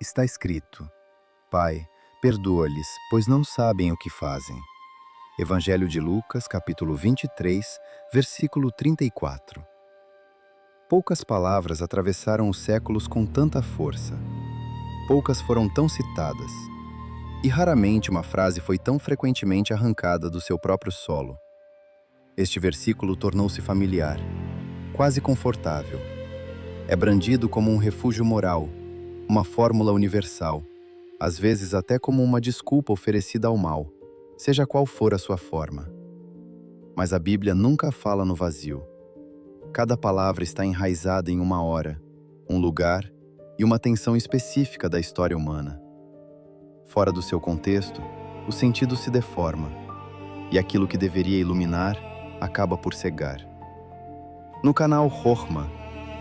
Está escrito: Pai, perdoa-lhes, pois não sabem o que fazem. Evangelho de Lucas, capítulo 23, versículo 34. Poucas palavras atravessaram os séculos com tanta força. Poucas foram tão citadas. E raramente uma frase foi tão frequentemente arrancada do seu próprio solo. Este versículo tornou-se familiar, quase confortável. É brandido como um refúgio moral, uma fórmula universal, às vezes até como uma desculpa oferecida ao mal, seja qual for a sua forma. Mas a Bíblia nunca fala no vazio. Cada palavra está enraizada em uma hora, um lugar e uma tensão específica da história humana. Fora do seu contexto, o sentido se deforma, e aquilo que deveria iluminar acaba por cegar. No canal Chokhmah,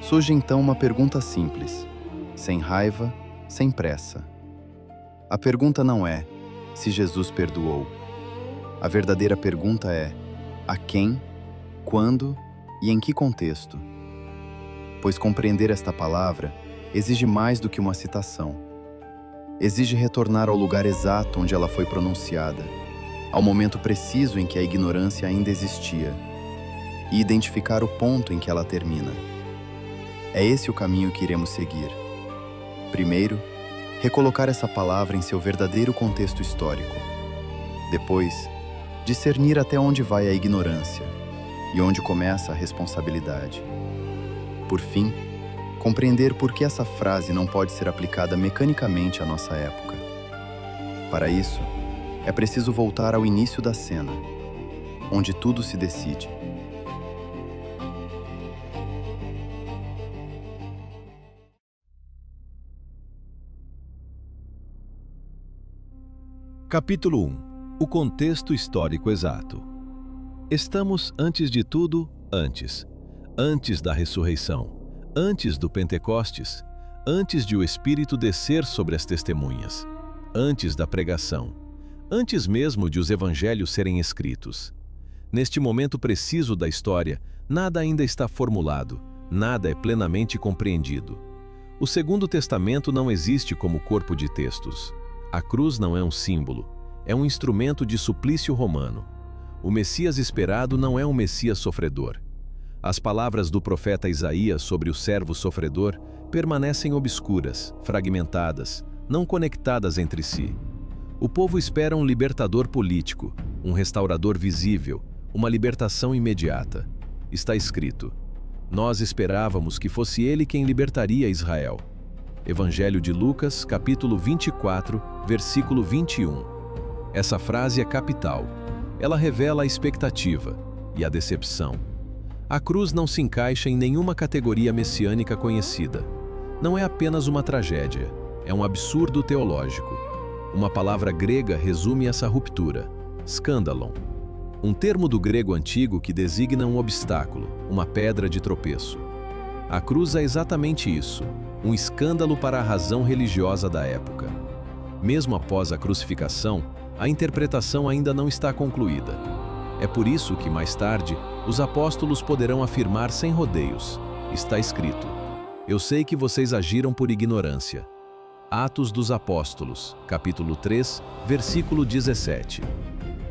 surge então uma pergunta simples, sem raiva, sem pressa. A pergunta não é se Jesus perdoou. A verdadeira pergunta é a quem, quando e em que contexto. Pois compreender esta palavra exige mais do que uma citação. Exige retornar ao lugar exato onde ela foi pronunciada, ao momento preciso em que a ignorância ainda existia, e identificar o ponto em que ela termina. É esse o caminho que iremos seguir. Primeiro, recolocar essa palavra em seu verdadeiro contexto histórico. Depois, discernir até onde vai a ignorância e onde começa a responsabilidade. Por fim, compreender por que essa frase não pode ser aplicada mecanicamente à nossa época. Para isso, é preciso voltar ao início da cena, onde tudo se decide. Capítulo 1. O contexto histórico exato. Estamos, antes de tudo, antes da ressurreição, antes do Pentecostes, antes de o Espírito descer sobre as testemunhas, antes da pregação, antes mesmo de os evangelhos serem escritos. Neste momento preciso da história, nada ainda está formulado, nada é plenamente compreendido. O Segundo Testamento não existe como corpo de textos. A cruz não é um símbolo, é um instrumento de suplício romano. O Messias esperado não é um Messias sofredor. As palavras do profeta Isaías sobre o servo sofredor permanecem obscuras, fragmentadas, não conectadas entre si. O povo espera um libertador político, um restaurador visível, uma libertação imediata. Está escrito: nós esperávamos que fosse ele quem libertaria Israel. Evangelho de Lucas, capítulo 24, versículo 21. Essa frase é capital. Ela revela a expectativa e a decepção. A cruz não se encaixa em nenhuma categoria messiânica conhecida. Não é apenas uma tragédia, é um absurdo teológico. Uma palavra grega resume essa ruptura: scandalon. Um termo do grego antigo que designa um obstáculo, uma pedra de tropeço. A cruz é exatamente isso, um escândalo para a razão religiosa da época. Mesmo após a crucificação, a interpretação ainda não está concluída. É por isso que, mais tarde, os apóstolos poderão afirmar sem rodeios: está escrito, eu sei que vocês agiram por ignorância. Atos dos Apóstolos, capítulo 3, versículo 17.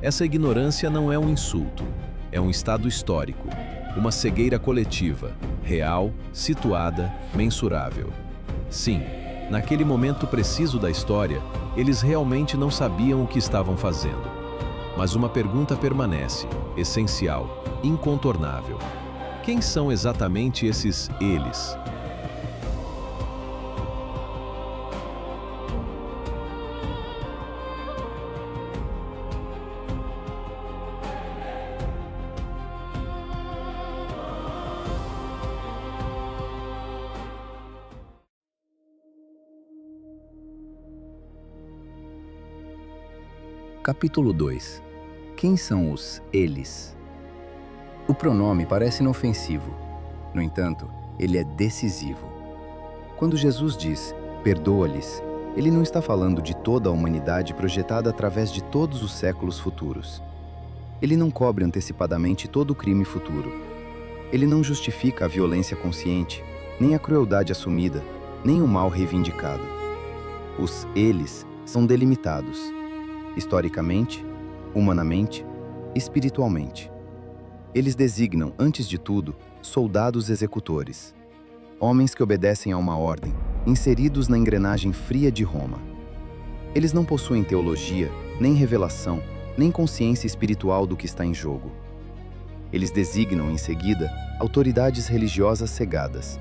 Essa ignorância não é um insulto, é um estado histórico, uma cegueira coletiva, real, situada, mensurável. Sim, naquele momento preciso da história, eles realmente não sabiam o que estavam fazendo. Mas uma pergunta permanece, essencial, incontornável. Quem são exatamente esses eles? Capítulo 2. Quem são os eles? O pronome parece inofensivo. No entanto, ele é decisivo. Quando Jesus diz, perdoa-lhes, ele não está falando de toda a humanidade projetada através de todos os séculos futuros. Ele não cobre antecipadamente todo o crime futuro. Ele não justifica a violência consciente, nem a crueldade assumida, nem o mal reivindicado. Os eles são delimitados, historicamente, humanamente, espiritualmente. Eles designam, antes de tudo, soldados executores, homens que obedecem a uma ordem, inseridos na engrenagem fria de Roma. Eles não possuem teologia, nem revelação, nem consciência espiritual do que está em jogo. Eles designam, em seguida, autoridades religiosas cegadas,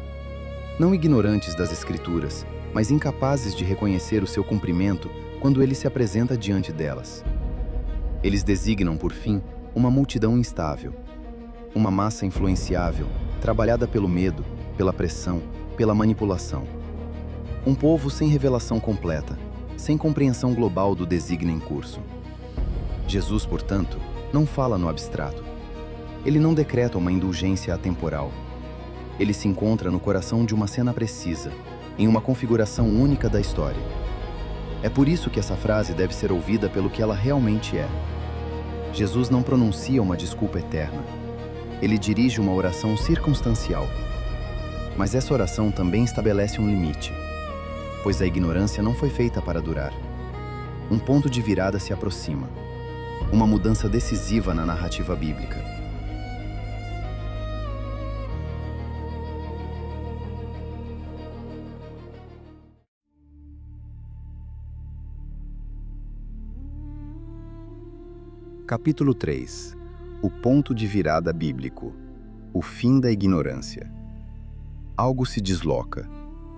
não ignorantes das Escrituras, mas incapazes de reconhecer o seu cumprimento quando ele se apresenta diante delas. Eles designam, por fim, uma multidão instável, uma massa influenciável, trabalhada pelo medo, pela pressão, pela manipulação. Um povo sem revelação completa, sem compreensão global do desígnio em curso. Jesus, portanto, não fala no abstrato. Ele não decreta uma indulgência atemporal. Ele se encontra no coração de uma cena precisa, em uma configuração única da história. É por isso que essa frase deve ser ouvida pelo que ela realmente é. Jesus não pronuncia uma desculpa eterna. Ele dirige uma oração circunstancial. Mas essa oração também estabelece um limite, pois a ignorância não foi feita para durar. Um ponto de virada se aproxima. Uma mudança decisiva na narrativa bíblica. Capítulo 3. O ponto de virada bíblico. O fim da ignorância. Algo se desloca,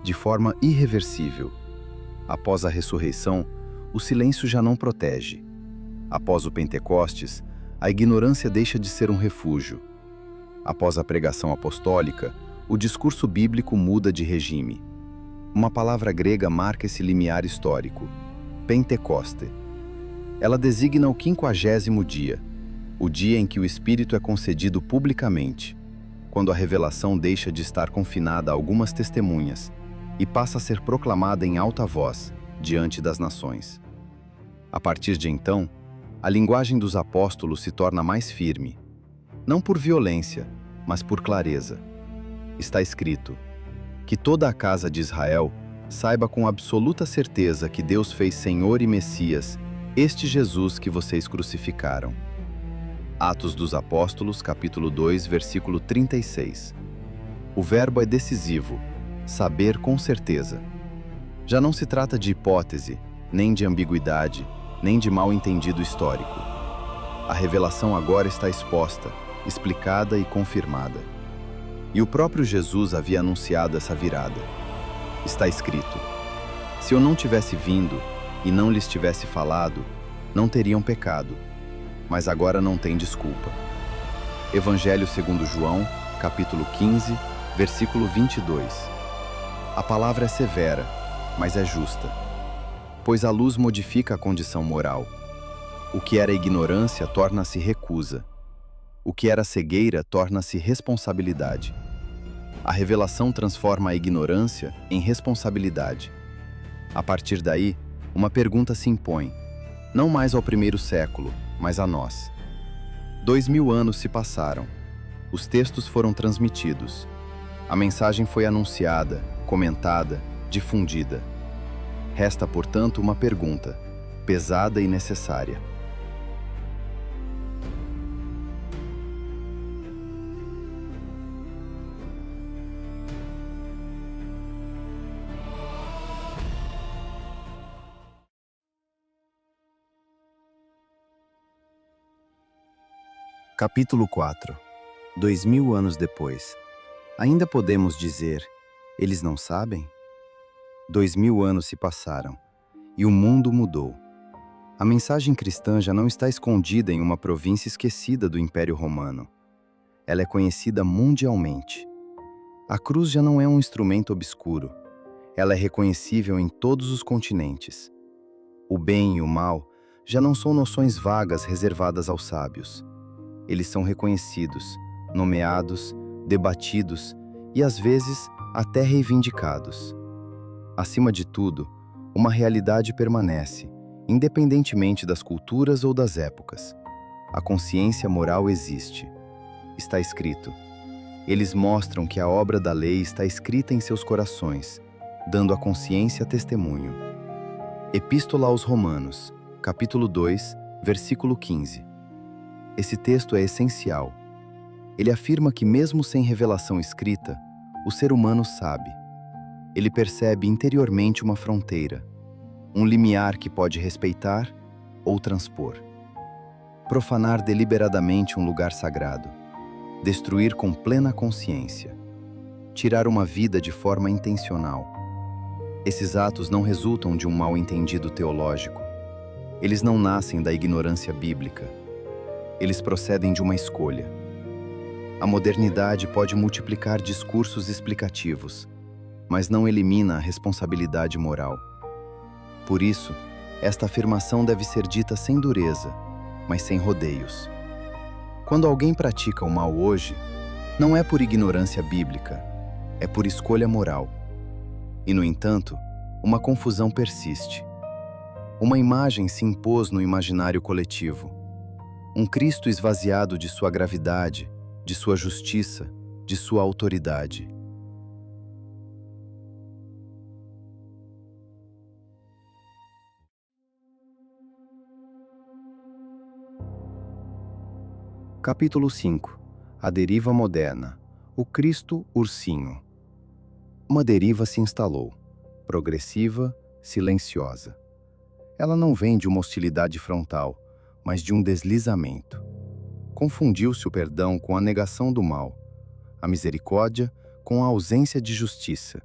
de forma irreversível. Após a ressurreição, o silêncio já não protege. Após o Pentecostes, a ignorância deixa de ser um refúgio. Após a pregação apostólica, o discurso bíblico muda de regime. Uma palavra grega marca esse limiar histórico: Pentecoste. Ela designa o 50º dia, o dia em que o Espírito é concedido publicamente, quando a revelação deixa de estar confinada a algumas testemunhas e passa a ser proclamada em alta voz, diante das nações. A partir de então, a linguagem dos apóstolos se torna mais firme, não por violência, mas por clareza. Está escrito: que toda a casa de Israel saiba com absoluta certeza que Deus fez Senhor e Messias este Jesus que vocês crucificaram. Atos dos Apóstolos, capítulo 2, versículo 36. O verbo é decisivo, saber com certeza. Já não se trata de hipótese, nem de ambiguidade, nem de mal-entendido histórico. A revelação agora está exposta, explicada e confirmada. E o próprio Jesus havia anunciado essa virada. Está escrito: se eu não tivesse vindo e não lhes tivesse falado, não teriam pecado, mas agora não tem desculpa. Evangelho segundo João, capítulo 15, versículo 22. A palavra é severa, mas é justa, pois a luz modifica a condição moral. O que era ignorância torna-se recusa. O que era cegueira torna-se responsabilidade. A revelação transforma a ignorância em responsabilidade. A partir daí, uma pergunta se impõe, não mais ao primeiro século, mas a nós. 2000 anos se passaram. Os textos foram transmitidos. A mensagem foi anunciada, comentada, difundida. Resta, portanto, uma pergunta, pesada e necessária. Capítulo 4. 2000 anos depois. Ainda podemos dizer, eles não sabem? 2000 anos se passaram, e o mundo mudou. A mensagem cristã já não está escondida em uma província esquecida do Império Romano. Ela é conhecida mundialmente. A cruz já não é um instrumento obscuro. Ela é reconhecível em todos os continentes. O bem e o mal já não são noções vagas reservadas aos sábios. Eles são reconhecidos, nomeados, debatidos e, às vezes, até reivindicados. Acima de tudo, uma realidade permanece, independentemente das culturas ou das épocas. A consciência moral existe. Está escrito: eles mostram que a obra da lei está escrita em seus corações, dando à consciência testemunho. Epístola aos Romanos, capítulo 2, versículo 15. Esse texto é essencial. Ele afirma que mesmo sem revelação escrita, o ser humano sabe. Ele percebe interiormente uma fronteira, um limiar que pode respeitar ou transpor. Profanar deliberadamente um lugar sagrado, destruir com plena consciência, tirar uma vida de forma intencional. Esses atos não resultam de um mal-entendido teológico. Eles não nascem da ignorância bíblica. Eles procedem de uma escolha. A modernidade pode multiplicar discursos explicativos, mas não elimina a responsabilidade moral. Por isso, esta afirmação deve ser dita sem dureza, mas sem rodeios. Quando alguém pratica o mal hoje, não é por ignorância bíblica, é por escolha moral. E, no entanto, uma confusão persiste. Uma imagem se impôs no imaginário coletivo. Um Cristo esvaziado de sua gravidade, de sua justiça, de sua autoridade. Capítulo 5. A deriva moderna. O Cristo ursinho. Uma deriva se instalou, progressiva, silenciosa. Ela não vem de uma hostilidade frontal, mas de um deslizamento. Confundiu-se o perdão com a negação do mal, a misericórdia com a ausência de justiça,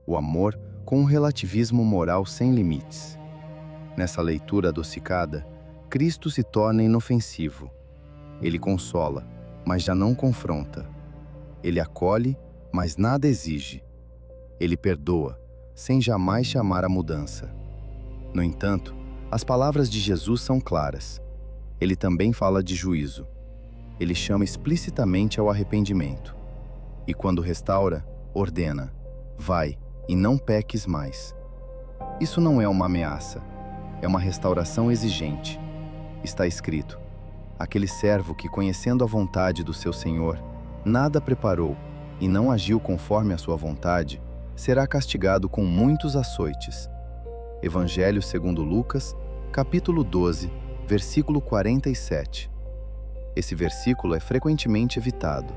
o amor com um relativismo moral sem limites. Nessa leitura adocicada, Cristo se torna inofensivo. Ele consola, mas já não confronta. Ele acolhe, mas nada exige. Ele perdoa, sem jamais chamar a mudança. No entanto, as palavras de Jesus são claras. Ele também fala de juízo. Ele chama explicitamente ao arrependimento. E quando restaura, ordena: vai e não peques mais. Isso não é uma ameaça, é uma restauração exigente. Está escrito: aquele servo que, conhecendo a vontade do seu senhor, nada preparou e não agiu conforme a sua vontade, será castigado com muitos açoites. Evangelho segundo Lucas, capítulo 12, versículo 47. Esse versículo é frequentemente evitado.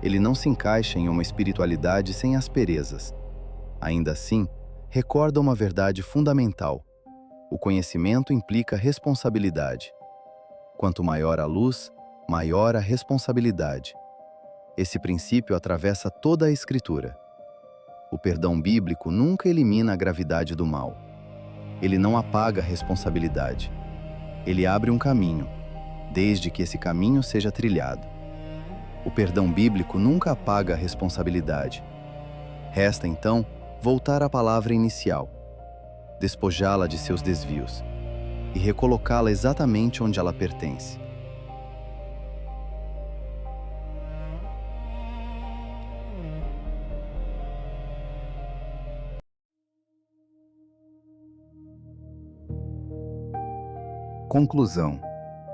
Ele não se encaixa em uma espiritualidade sem asperezas. Ainda assim, recorda uma verdade fundamental. O conhecimento implica responsabilidade. Quanto maior a luz, maior a responsabilidade. Esse princípio atravessa toda a Escritura. O perdão bíblico nunca elimina a gravidade do mal. Ele não apaga a responsabilidade. Ele abre um caminho, desde que esse caminho seja trilhado. O perdão bíblico nunca apaga a responsabilidade. Resta, então, voltar à palavra inicial, despojá-la de seus desvios e recolocá-la exatamente onde ela pertence. Conclusão.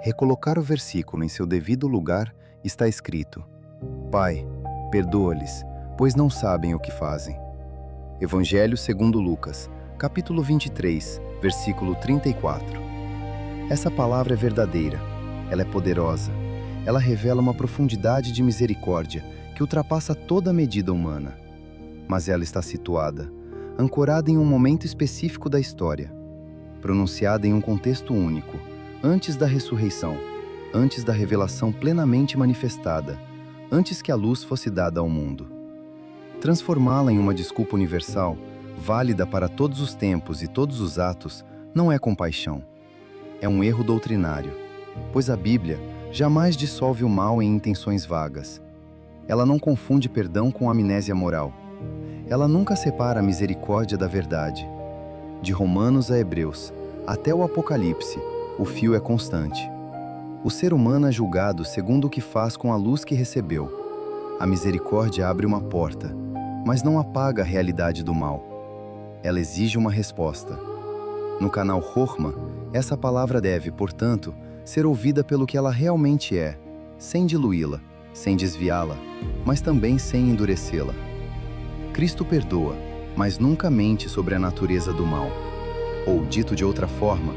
Recolocar o versículo em seu devido lugar está escrito: Pai, perdoa-lhes, pois não sabem o que fazem. Evangelho segundo Lucas, capítulo 23, versículo 34. Essa palavra é verdadeira, ela é poderosa, ela revela uma profundidade de misericórdia que ultrapassa toda a medida humana. Mas ela está situada, ancorada em um momento específico da história, pronunciada em um contexto único, antes da ressurreição, antes da revelação plenamente manifestada, antes que a luz fosse dada ao mundo. Transformá-la em uma desculpa universal, válida para todos os tempos e todos os atos, não é compaixão. É um erro doutrinário, pois a Bíblia jamais dissolve o mal em intenções vagas. Ela não confunde perdão com amnésia moral. Ela nunca separa a misericórdia da verdade. De Romanos a Hebreus, até o Apocalipse, o fio é constante. O ser humano é julgado segundo o que faz com a luz que recebeu. A misericórdia abre uma porta, mas não apaga a realidade do mal. Ela exige uma resposta. No canal Chokhmah, essa palavra deve, portanto, ser ouvida pelo que ela realmente é, sem diluí-la, sem desviá-la, mas também sem endurecê-la. Cristo perdoa, mas nunca mente sobre a natureza do mal. Ou, dito de outra forma,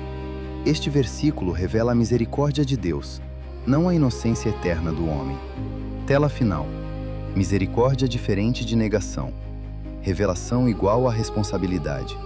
este versículo revela a misericórdia de Deus, não a inocência eterna do homem. Tela final. Misericórdia diferente de negação. Revelação igual a responsabilidade.